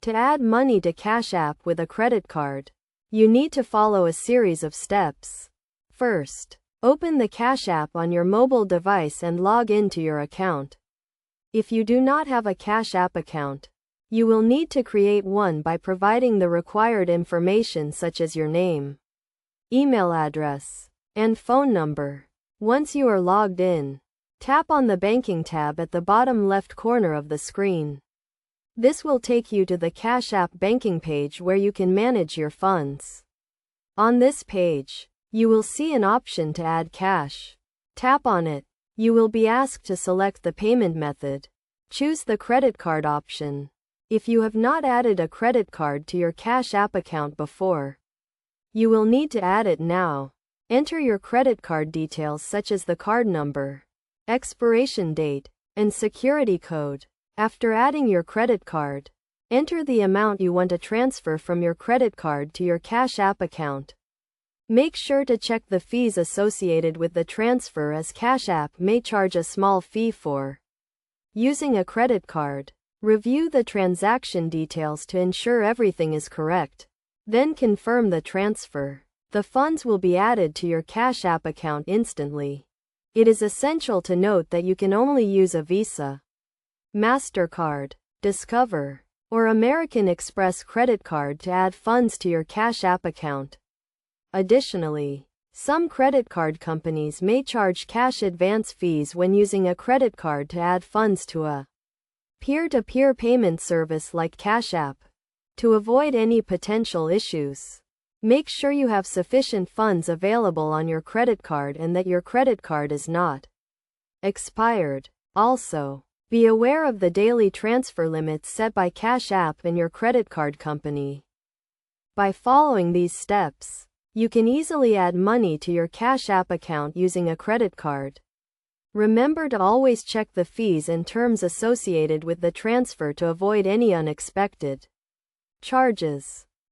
To add money to Cash App with a credit card, you need to follow a series of steps. First, open the Cash App on your mobile device and log into your account. If you do not have a Cash App account, you will need to create one by providing the required information such as your name, email address, and phone number. Once you are logged in, tap on the Banking tab at the bottom left corner of the screen. This will take you to the Cash App banking page where you can manage your funds. On this page, you will see an option to add cash. Tap on it. You will be asked to select the payment method. Choose the credit card option. If you have not added a credit card to your Cash App account before, you will need to add it now. Enter your credit card details such as the card number, expiration date, and security code. After adding your credit card, enter the amount you want to transfer from your credit card to your Cash App account. Make sure to check the fees associated with the transfer, as Cash App may charge a small fee for using a credit card. Review the transaction details to ensure everything is correct. Then confirm the transfer. The funds will be added to your Cash App account instantly. It is essential to note that you can only use a Visa, MasterCard, Discover, or American Express credit card to add funds to your Cash App account. Additionally, some credit card companies may charge cash advance fees when using a credit card to add funds to a peer-to-peer payment service like Cash App. To avoid any potential issues, make sure you have sufficient funds available on your credit card and that your credit card is not expired. Also, be aware of the daily transfer limits set by Cash App and your credit card company. By following these steps, you can easily add money to your Cash App account using a credit card. Remember to always check the fees and terms associated with the transfer to avoid any unexpected charges.